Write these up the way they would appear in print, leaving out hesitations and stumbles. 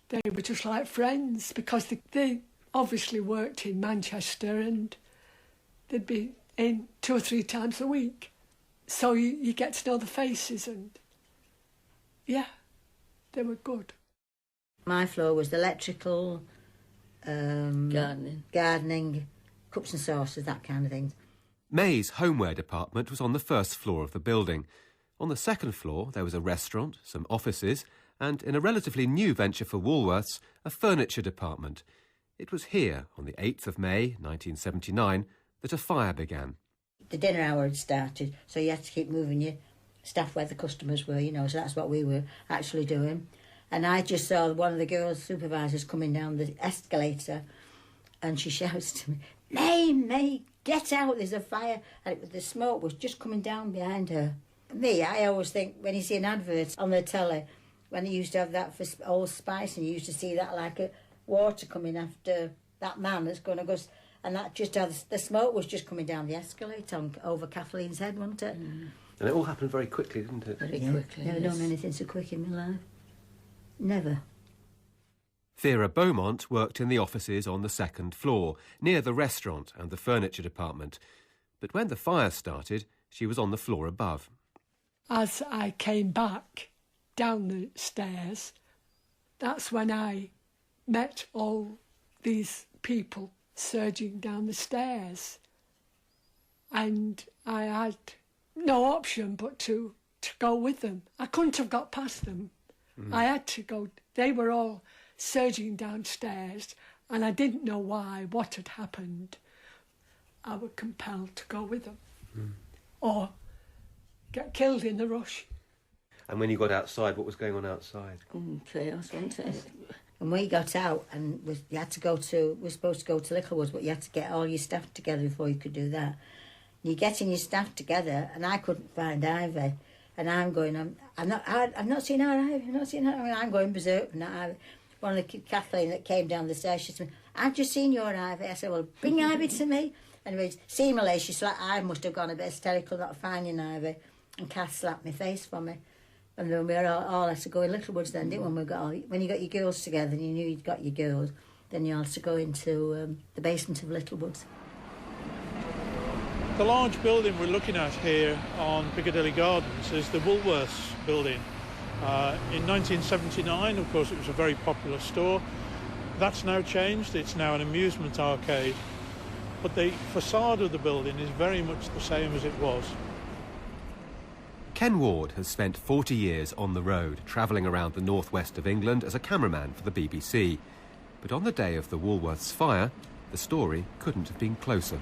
They were just like friends because they obviously worked in Manchester and they'd be in 2 or 3 times a week. So you get to know the faces and, yeah, they were good. My floor was the electrical, gardening, cups and saucers, that kind of thing. May's homeware department was on the first floor of the building. On the second floor there was a restaurant, some offices, and in a relatively new venture for Woolworths, a furniture department. It was here, on the 8th of May 1979, that a fire began. The dinner hour had started, so you had to keep moving your staff where the customers were, so that's what we were actually doing. And I just saw one of the girls' supervisors coming down the escalator, and she shouts to me, May, get out, there's a fire. And the smoke was just coming down behind her. Me, I always think, when you see an advert on the telly, when they used to have that for Old Spice, and you used to see that like a water coming after that man that's going to go... And that just the smoke was just coming down the escalator over Kathleen's head, wasn't it? Mm. And it all happened very quickly, didn't it? Very quickly. Never done anything so quick in my life. Never. Vera Beaumont worked in the offices on the second floor, near the restaurant and the furniture department. But when the fire started, she was on the floor above. As I came back down the stairs, that's when I met all these people surging down the stairs, and I had no option but to go with them. I couldn't have got past them. I had to go. They were all surging downstairs and I didn't know why, what had happened. I was compelled to go with them or get killed in the rush. And when you got outside, what was going on outside? Chaos, wasn't it? And we got out and you had to go to... We were supposed to go to Littlewoods, but you had to get all your staff together before you could do that. And you're getting your staff together, and I couldn't find Ivy. And I'm going, I've not seen her, Ivy. I've not seen her. I mean, I'm going berserk. Not Ivy. One of the Kathleen that came down the stairs, she said, I've just seen your Ivy. I said, well, bring Ivy to me. Anyway, seemingly, she's like, I must have gone a bit hysterical not finding Ivy. And Kath slapped my face for me. And then we were all had to go in Littlewoods then, didn't we? When you got your girls together and you knew you'd got your girls, then you had to go into the basement of Littlewoods. The large building we're looking at here on Piccadilly Gardens is the Woolworths building. In 1979, of course, it was a very popular store. That's now changed. It's now an amusement arcade. But the facade of the building is very much the same as it was. Ken Ward has spent 40 years on the road, travelling around the northwest of England as a cameraman for the BBC. But on the day of the Woolworths fire, the story couldn't have been closer.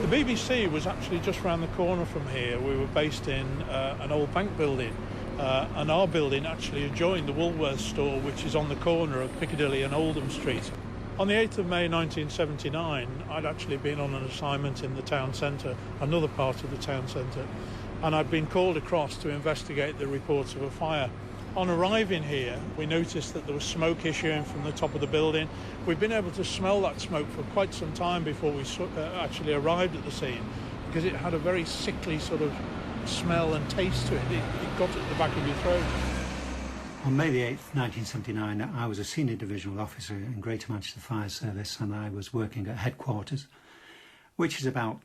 The BBC was actually just round the corner from here. We were based in an old bank building, and our building actually adjoined the Woolworths store, which is on the corner of Piccadilly and Oldham Street. On the 8th of May 1979, I'd actually been on an assignment in the town centre, another part of the town centre, and I'd been called across to investigate the reports of a fire. On arriving here, we noticed that there was smoke issuing from the top of the building. We'd been able to smell that smoke for quite some time before we actually arrived at the scene, because it had a very sickly sort of smell and taste to it. It got at the back of your throat. On May the 8th, 1979, I was a senior divisional officer in Greater Manchester Fire Service, and I was working at headquarters, which is about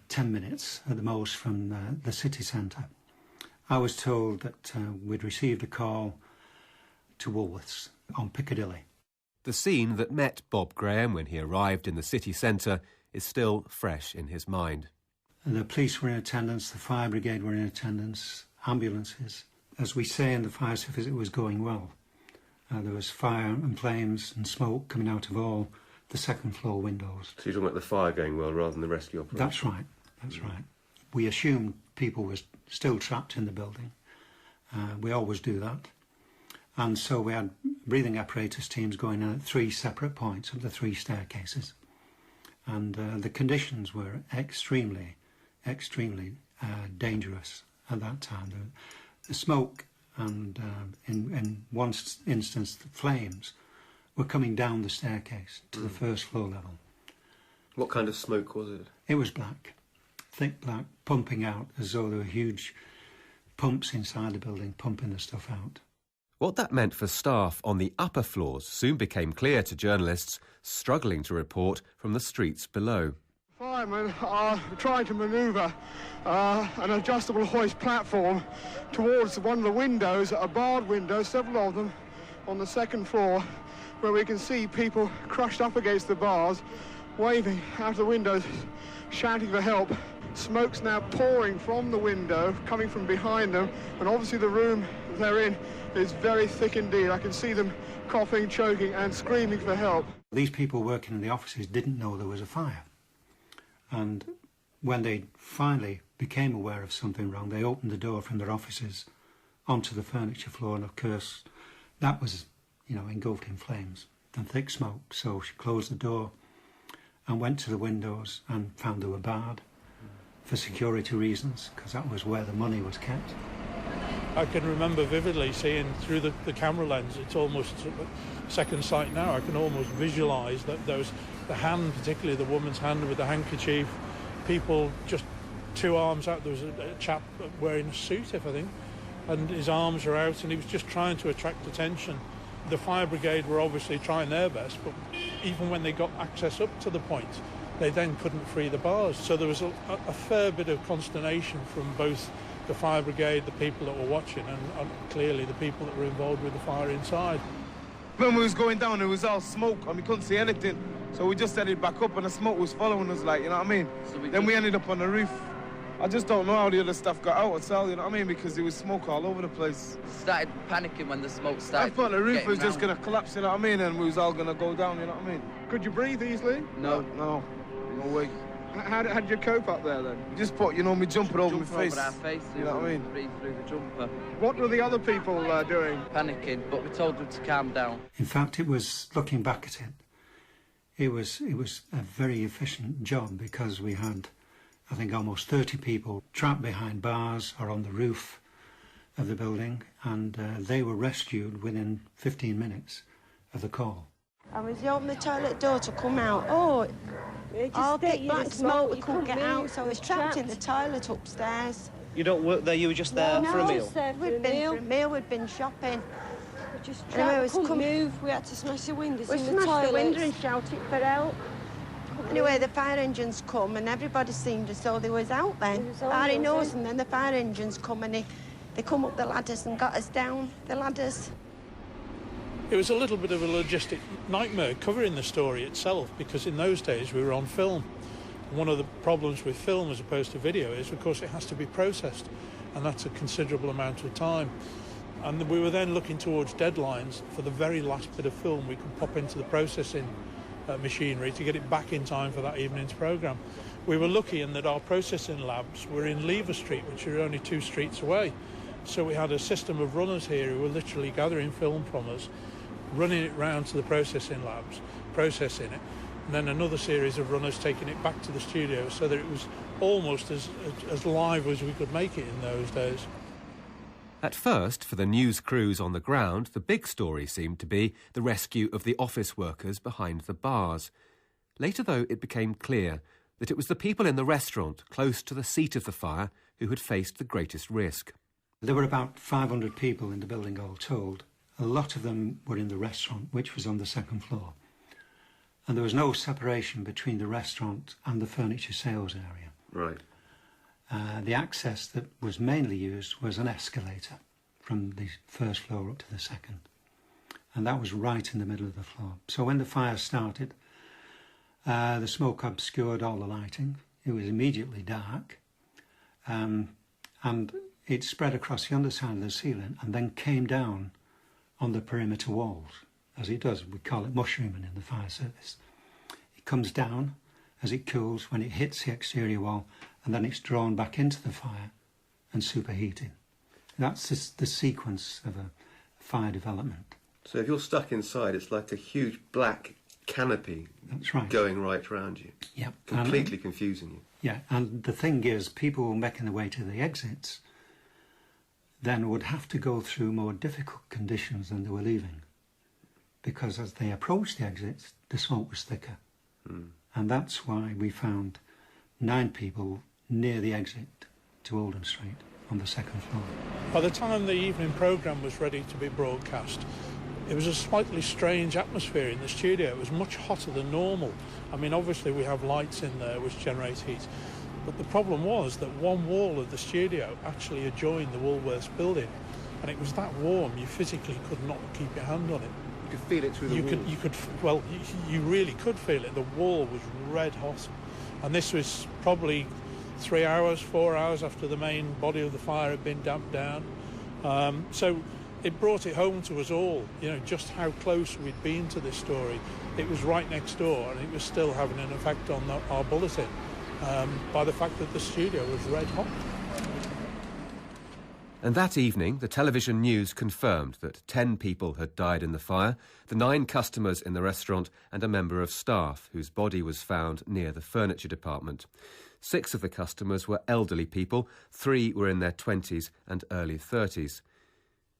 10 minutes at the most from the city centre. I was told that we'd received a call to Woolworths on Piccadilly. The scene that met Bob Graham when he arrived in the city centre is still fresh in his mind. The police were in attendance, the fire brigade were in attendance, ambulances. As we say in the fire service, it was going well. There was fire and flames and smoke coming out of all the second floor windows. So you're talking about the fire going well rather than the rescue operation? That's right, that's right. We assumed people were still trapped in the building. We always do that. And so we had breathing apparatus teams going in at 3 separate points of the 3 staircases. And the conditions were extremely, extremely dangerous at that time. The smoke and, in one instance, the flames were coming down the staircase to the first floor level. What kind of smoke was it? It was black, thick black, pumping out as though there were huge pumps inside the building, pumping the stuff out. What that meant for staff on the upper floors soon became clear to journalists struggling to report from the streets below. Firemen are trying to manoeuvre an adjustable hoist platform towards one of the windows, a barred window, several of them on the second floor, where we can see people crushed up against the bars, waving out the windows, shouting for help. Smoke's now pouring from the window, coming from behind them, and obviously the room they're in is very thick indeed. I can see them coughing, choking and screaming for help. These people working in the offices didn't know there was a fire. And when they finally became aware of something wrong, they opened the door from their offices onto the furniture floor, and of course that was, engulfed in flames and thick smoke. So she closed the door and went to the windows and found they were barred for security reasons, because that was where the money was kept. I can remember vividly seeing through the camera lens, it's almost second sight now, I can almost visualise that there was the hand, particularly the woman's hand with the handkerchief, people just two arms out. There was a chap wearing a suit, I think, and his arms were out and he was just trying to attract attention. The fire brigade were obviously trying their best, but even when they got access up to the point, they then couldn't free the bars. So there was a fair bit of consternation from both the fire brigade, the people that were watching, and clearly the people that were involved with the fire inside. When we was going down, it was all smoke and we couldn't see anything. So we just headed back up and the smoke was following us, you know what I mean? So then we ended up on the roof. I just don't know how the other stuff got out at all, you know what I mean? Because there was smoke all over the place. Started panicking when the smoke started. I thought the roof was just going to collapse, you know what I mean? And we was all going to go down, you know what I mean? Could you breathe easily? No way. How did you cope up there then? Just put, my jumper over my face. Over our faces, you know what I mean? Breathe through the jumper. What were the other people doing? Panicking, but we told them to calm down. In fact, it was, looking back at it, it was a very efficient job, because we had, I think, almost 30 people trapped behind bars or on the roof of the building, and they were rescued within 15 minutes of the call. And as you opened the toilet door to come out, all thick black smoke, we couldn't get out, so I was trapped in the toilet upstairs. You don't work there, you were just there for a meal? We'd been for a meal, we'd been shopping. We just trapped, couldn't move, we had to smash the windows in the toilet. We smashed the window and shouted for help. Anyway, the fire engines come and everybody seemed as though they was out then. Barry knows, and then the fire engines come and they come up the ladders and got us down the ladders. It was a little bit of a logistic nightmare covering the story itself, because in those days we were on film. One of the problems with film as opposed to video is, of course, it has to be processed, and that's a considerable amount of time. And we were then looking towards deadlines for the very last bit of film we could pop into the processing machinery to get it back in time for that evening's programme. We were lucky in that our processing labs were in Lever Street, which are only 2 streets away. So we had a system of runners here who were literally gathering film from us, running it round to the processing labs, processing it, and then another series of runners taking it back to the studio, so that it was almost as live as we could make it in those days. At first, for the news crews on the ground, the big story seemed to be the rescue of the office workers behind the bars. Later, though, it became clear that it was the people in the restaurant close to the seat of the fire who had faced the greatest risk. There were about 500 people in the building, all told. A lot of them were in the restaurant, which was on the second floor. And there was no separation between the restaurant and the furniture sales area. Right. The access that was mainly used was an escalator from the first floor up to the second. And that was right in the middle of the floor. So when the fire started, the smoke obscured all the lighting. It was immediately dark. And it spread across the underside of the ceiling and then came down on the perimeter walls, as it does. We call it mushrooming in the fire service. It comes down as it cools when it hits the exterior wall, and then it's drawn back into the fire and superheated. That's the sequence of a fire development. So if you're stuck inside, it's like a huge black canopy. That's right. Going right around you. Yeah. Completely confusing you. Yeah, and the thing is, people making their way to the exits then would have to go through more difficult conditions than they were leaving, because as they approached the exits, the smoke was thicker. And that's why we found 9 people near the exit to Oldham Street. on the second floor. By the time the evening programme was ready to be broadcast, it was a slightly strange atmosphere in the studio. It was much hotter than normal. I mean, obviously we have lights in there which generate heat, but the problem was that one wall of the studio actually adjoined the Woolworths building, and it was that warm you physically could not keep your hand on it. You could feel it through the wall. You really could feel it. The wall was red hot, and this was probably 3 hours, 4 hours after the main body of the fire had been damped down. So it brought it home to us all, you know, just how close we'd been to this story. It was right next door, and it was still having an effect on our bulletin by the fact that the studio was red hot. And that evening, the television news confirmed that 10 people had died in the fire, the 9 customers in the restaurant and a member of staff whose body was found near the furniture department. 6 of the customers were elderly people, 3 were in their 20s and early 30s.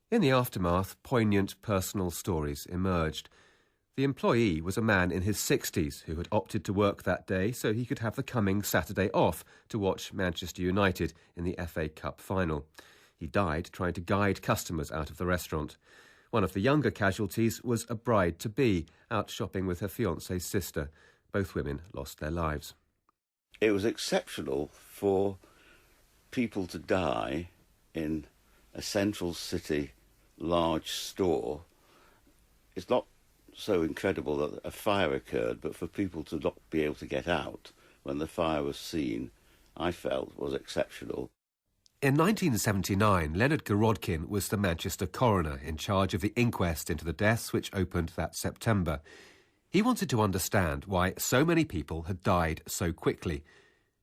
In the aftermath, poignant personal stories emerged. The employee was a man in his 60s who had opted to work that day so he could have the coming Saturday off to watch Manchester United in the FA Cup final. He died trying to guide customers out of the restaurant. One of the younger casualties was a bride-to-be out shopping with her fiancé's sister. Both women lost their lives. It was exceptional for people to die in a central city large store. It's not so incredible that a fire occurred, but for people to not be able to get out when the fire was seen, I felt was exceptional. In 1979, Leonard Gorodkin was the Manchester coroner in charge of the inquest into the deaths which opened that September. He wanted to understand why so many people had died so quickly.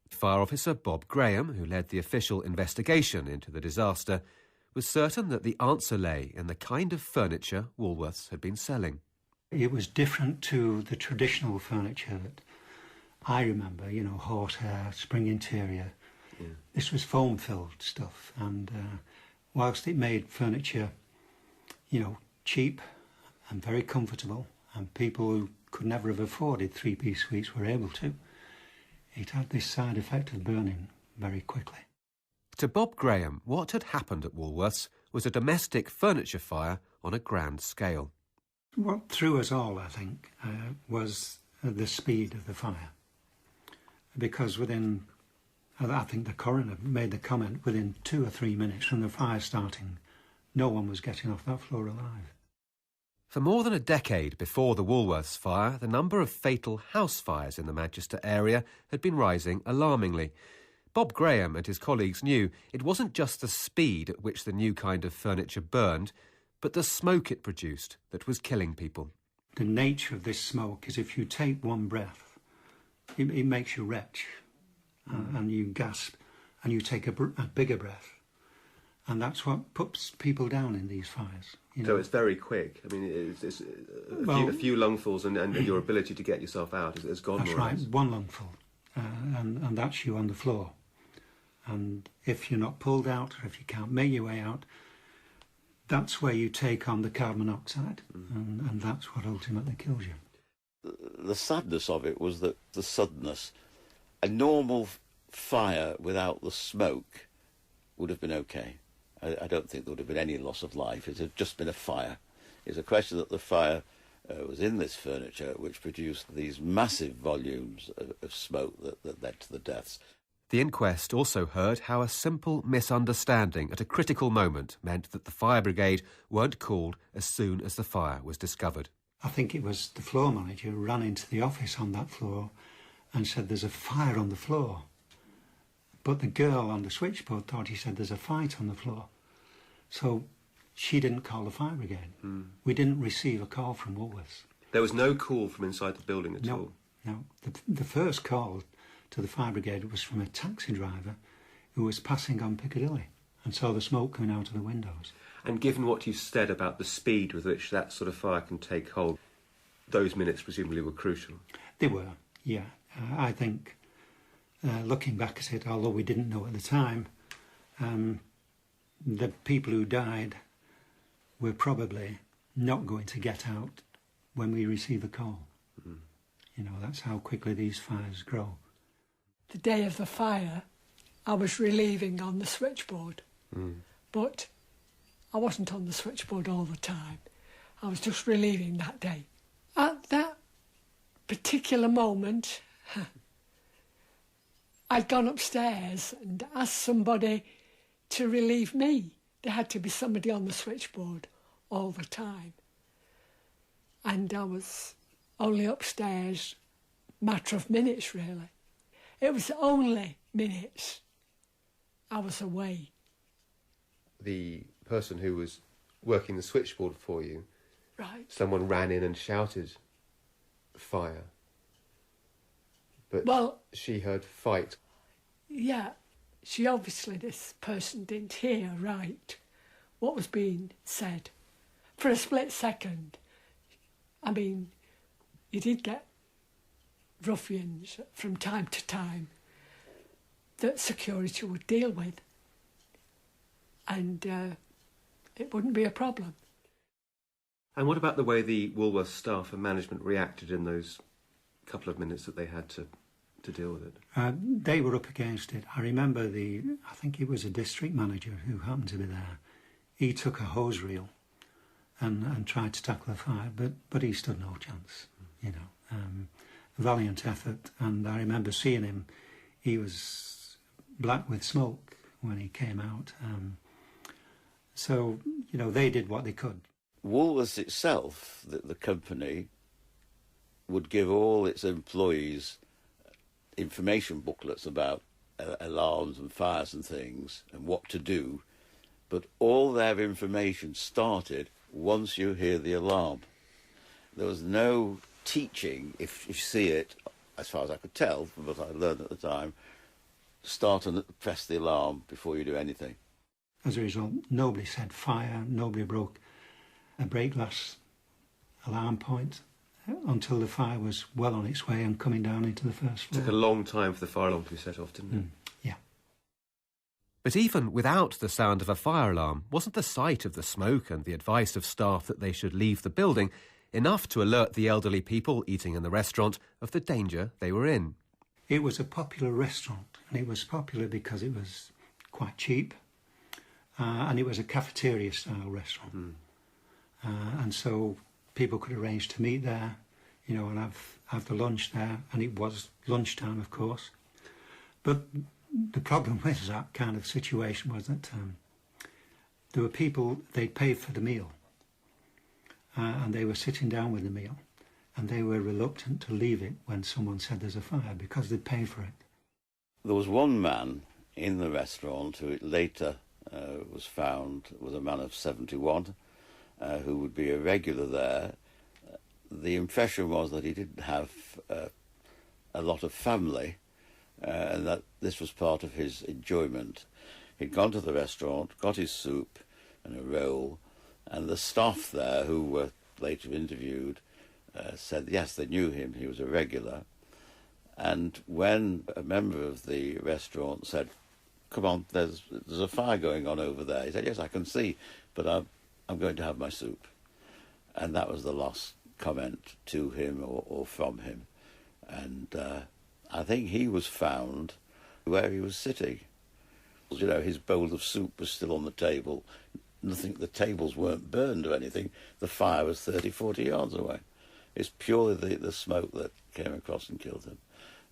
Fire Officer Bob Graham, who led the official investigation into the disaster, was certain that the answer lay in the kind of furniture Woolworths had been selling. It was different to the traditional furniture that I remember, you know, horsehair, spring interior. Yeah. This was foam-filled stuff, and whilst it made furniture, you know, cheap and very comfortable, and people who could never have afforded three-piece suites were able to, it had this side effect of burning very quickly. To Bob Graham, what had happened at Woolworths was a domestic furniture fire on a grand scale. What threw us all, I think, was the speed of the fire. Because within, I think the coroner made the comment, within 2 or 3 minutes from the fire starting, no one was getting off that floor alive. For more than a decade before the Woolworths fire, the number of fatal house fires in the Manchester area had been rising alarmingly. Bob Graham and his colleagues knew it wasn't just the speed at which the new kind of furniture burned, but the smoke it produced that was killing people. The nature of this smoke is if you take one breath, it makes you retch, and you gasp, and you take a bigger breath. And that's what puts people down in these fires. You know? So it's very quick. I mean, it's a few lungfuls and your ability to get yourself out has gone. That's right, one lungful, and that's you on the floor. And if you're not pulled out, or if you can't make your way out, that's where you take on the carbon monoxide, and that's what ultimately kills you. The sadness of it was that the suddenness. A normal fire without the smoke would have been okay. I don't think there would have been any loss of life. It had just been a fire. It's a question that the fire was in this furniture, which produced these massive volumes of smoke that led to the deaths. The inquest also heard how a simple misunderstanding at a critical moment meant that the fire brigade weren't called as soon as the fire was discovered. I think it was the floor manager who ran into the office on that floor and said, "There's a fire on the floor." But the girl on the switchboard thought he said, "There's a fight on the floor." So she didn't call the fire brigade. We didn't receive a call from Woolworths. There was no call from inside the building at all? No. The first call to the fire brigade was from a taxi driver who was passing on Piccadilly and saw the smoke coming out of the windows. And given what you said about the speed with which that sort of fire can take hold, those minutes presumably were crucial. They were, yeah. I think, looking back at it, although we didn't know at the time, the people who died were probably not going to get out when we receive a call. You know, that's how quickly these fires grow. The day of the fire, I was relieving on the switchboard, But I wasn't on the switchboard all the time. I was just relieving that day. At that particular moment, I'd gone upstairs and asked somebody to relieve me. There had to be somebody on the switchboard all the time. And I was only upstairs a matter of minutes, really. It was only minutes I was away. The person who was working the switchboard for you, right, someone ran in and shouted fire. But she heard fight. Yeah, she obviously, this person didn't hear right what was being said. For a split second, I mean, you did get ruffians from time to time that security would deal with, and it wouldn't be a problem. And what about the way the Woolworths staff and management reacted in those couple of minutes that they had to deal with it? They were up against it. I remember I think it was a district manager who happened to be there. He took a hose reel and tried to tackle the fire, but he stood no chance, you know. Valiant effort, and I remember seeing him. He was black with smoke when he came out. So, you know, they did what they could. Woolworths itself, the company, would give all its employees information booklets about alarms and fires and things and what to do, but all their information started once you hear the alarm. There was no teaching, if you see it, as far as I could tell from what I learned at the time, start and press the alarm before you do anything. As a result, nobody said fire, nobody broke a break glass alarm point until the fire was well on its way and coming down into the first floor. It took a long time for the fire alarm to be set off, didn't it? Yeah. But even without the sound of a fire alarm, wasn't the sight of the smoke and the advice of staff that they should leave the building enough to alert the elderly people eating in the restaurant of the danger they were in? It was a popular restaurant, and it was popular because it was quite cheap, and it was a cafeteria-style restaurant. And so people could arrange to meet there, you know, and have the lunch there, and it was lunchtime, of course. But the problem with that kind of situation was that there were people, they'd paid for the meal, and they were sitting down with the meal, and they were reluctant to leave it when someone said there's a fire because they'd paid for it. There was one man in the restaurant who it later was found was a man of 71 who would be a regular there. The impression was that he didn't have a lot of family and that this was part of his enjoyment. He'd gone to the restaurant, got his soup and a roll, and the staff there, who were later interviewed, said yes, they knew him, he was a regular. And when a member of the restaurant said, "Come on, there's a fire going on over there," he said, "Yes, I can see, but I'm going to have my soup." And that was the last comment to him or from him. And I think he was found where he was sitting. You know, his bowl of soup was still on the table. Nothing, the tables weren't burned or anything. The fire was 30, 40 yards away. It's purely the smoke that came across and killed him.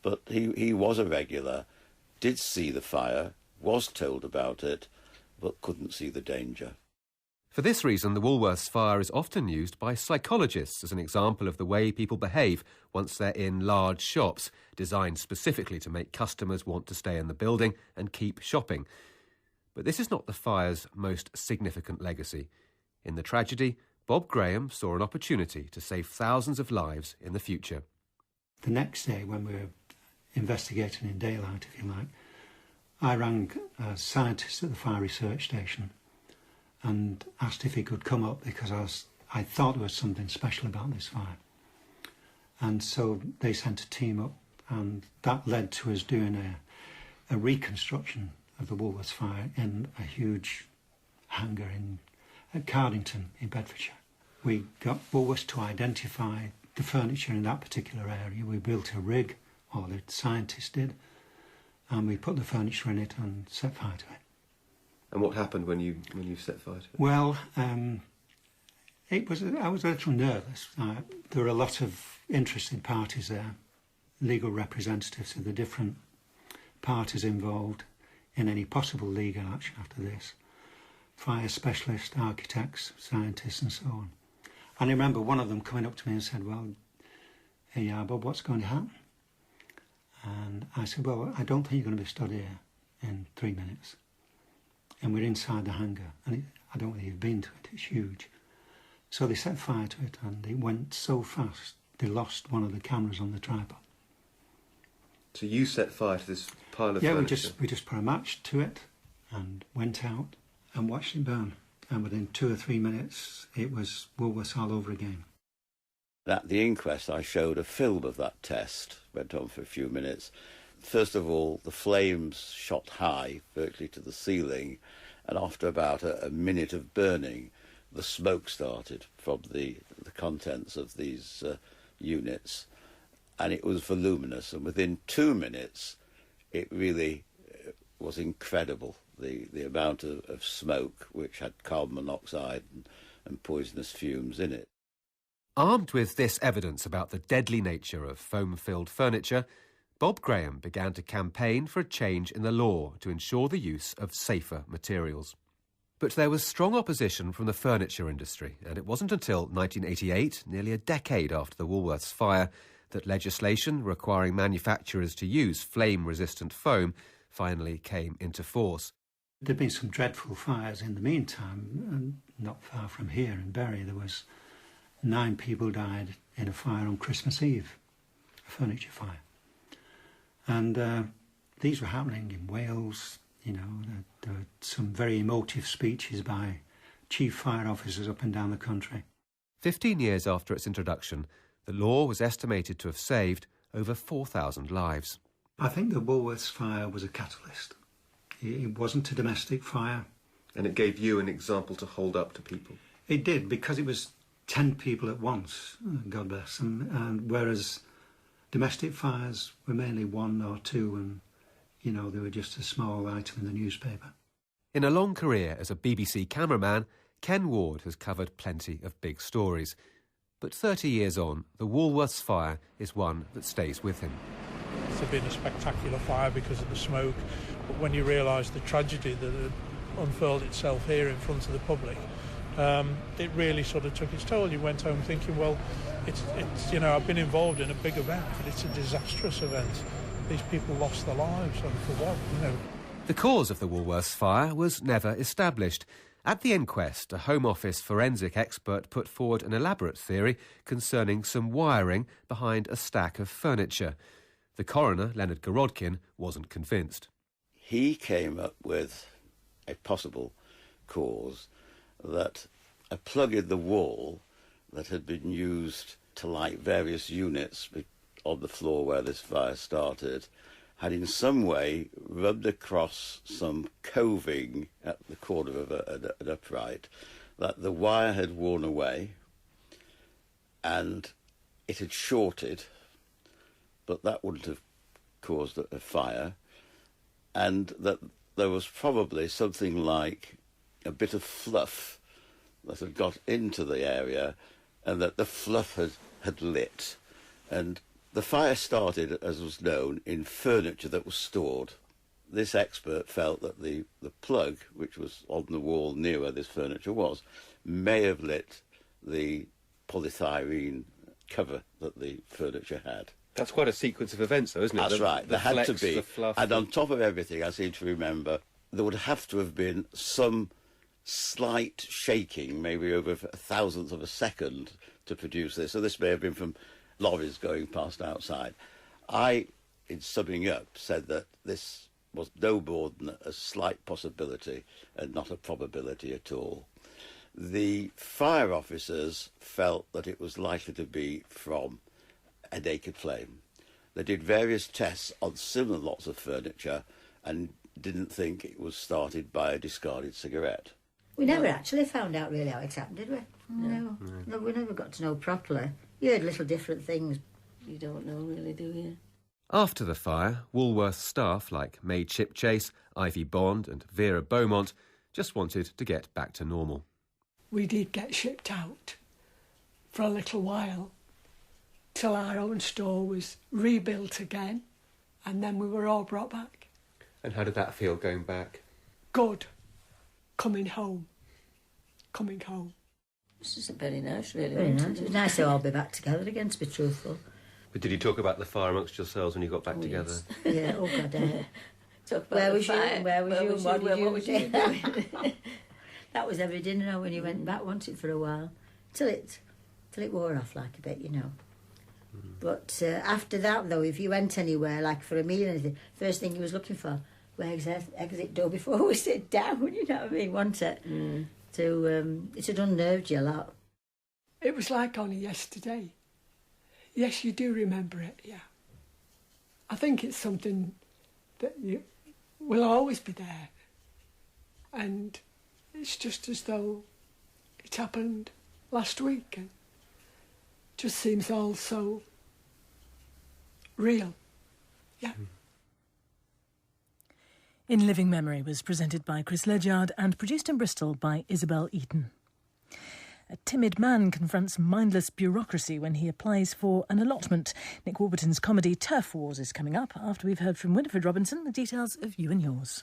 But he was a regular, did see the fire, was told about it, but couldn't see the danger. For this reason, the Woolworths fire is often used by psychologists as an example of the way people behave once they're in large shops, designed specifically to make customers want to stay in the building and keep shopping. But this is not the fire's most significant legacy. In the tragedy, Bob Graham saw an opportunity to save thousands of lives in the future. The next day, when we were investigating in daylight, if you like, I rang a scientist at the fire research station and asked if he could come up because I thought there was something special about this fire. And so they sent a team up, and that led to us doing a reconstruction of the Woolworths fire in a huge hangar at Cardington in Bedfordshire. We got Woolworths to identify the furniture in that particular area. We built a rig, or the scientists did, and we put the furniture in it and set fire to it. And what happened when you set fire to it? Well, I was a little nervous. There were a lot of interested parties there, legal representatives of the different parties involved in any possible legal action after this. Fire specialists, architects, scientists and so on. And I remember one of them coming up to me and said, well, hey, Bob, what's going to happen? And I said, well, I don't think you're going to be stood here in 3 minutes. And we're inside the hangar, and I don't think you've been to it, it's huge. So they set fire to it, and it went so fast, they lost one of the cameras on the tripod. So you set fire to this pile of furniture? Yeah, we just put a match to it, and went out and watched it burn. And within 2 or 3 minutes, it was Woolworths all over again. At the inquest, I showed a film of that test, went on for a few minutes. First of all, the flames shot high, virtually to the ceiling, and after about a minute of burning, the smoke started from the contents of these units, and it was voluminous. And within 2 minutes, it really was incredible, the amount of smoke, which had carbon monoxide and poisonous fumes in it. Armed with this evidence about the deadly nature of foam-filled furniture, Bob Graham began to campaign for a change in the law to ensure the use of safer materials. But there was strong opposition from the furniture industry, and it wasn't until 1988, nearly a decade after the Woolworths fire, that legislation requiring manufacturers to use flame-resistant foam finally came into force. There'd been some dreadful fires in the meantime, and not far from here in Bury there was 9 people died in a fire on Christmas Eve, a furniture fire. And these were happening in Wales. You know, there were some very emotive speeches by chief fire officers up and down the country. 15 years after its introduction, the law was estimated to have saved over 4,000 lives. I think the Woolworths fire was a catalyst. It wasn't a domestic fire. And it gave you an example to hold up to people? It did, because it was 10 people at once, God bless them, and whereas domestic fires were mainly 1 or 2, and, you know, they were just a small item in the newspaper. In a long career as a BBC cameraman, Ken Ward has covered plenty of big stories. But 30 years on, the Woolworths fire is one that stays with him. It's been a spectacular fire because of the smoke, but when you realise the tragedy that had unfurled itself here in front of the public, it really sort of took its toll. You went home thinking, well, it's you know, I've been involved in a big event, but it's a disastrous event. These people lost their lives, and for what, you know. The cause of the Woolworths fire was never established. At the inquest, a Home Office forensic expert put forward an elaborate theory concerning some wiring behind a stack of furniture. The coroner, Leonard Gorodkin, wasn't convinced. He came up with a possible cause that a plug in the wall that had been used to light various units on the floor where this fire started had in some way rubbed across some coving at the corner of an upright, that the wire had worn away and it had shorted, but that wouldn't have caused a fire, and that there was probably something like a bit of fluff that had got into the area, and that the fluff had lit. And the fire started, as was known, in furniture that was stored. This expert felt that the plug, which was on the wall near where this furniture was, may have lit the polythyrene cover that the furniture had. That's quite a sequence of events, though, isn't it? That's right. There had to be. The fluff, and on top of everything, I seem to remember, there would have to have been some slight shaking, maybe over a thousandth of a second, to produce this. So this may have been from lorries going past outside. I, in summing up, said that this was no more than a slight possibility and not a probability at all. The fire officers felt that it was likely to be from a naked flame. They did various tests on similar lots of furniture and didn't think it was started by a discarded cigarette. We never actually found out really how it happened, did we? No, we never got to know properly. You heard little different things. You don't know really, do you? After the fire, Woolworths staff like May Chipchase, Ivy Bond and Vera Beaumont just wanted to get back to normal. We did get shipped out for a little while till our own store was rebuilt again, and then we were all brought back. And how did that feel, going back? Good. Coming home. This is very nice, really. Very nice. It was nice to all be back together again, to be truthful. But did you talk about the fire amongst yourselves when you got back together? Yes. Yeah, oh God, talk about where was you? Where was you? What did you do? That was every dinner when you went back, wasn't it, for a while? Till it wore off like a bit, you know. But after that, though, if you went anywhere, like for a meal or anything, first thing you was looking for, where's the exit door before we sit down, you know what I mean, wasn't it? It had unnerved you a lot. It was like only yesterday. Yes, you do remember it, yeah. I think it's something that will always be there. And it's just as though it happened last week, and just seems all so real. Yeah. In Living Memory was presented by Chris Ledyard and produced in Bristol by Isabel Eaton. A timid man confronts mindless bureaucracy when he applies for an allotment. Nick Warburton's comedy Turf Wars is coming up after we've heard from Winifred Robinson the details of You and Yours.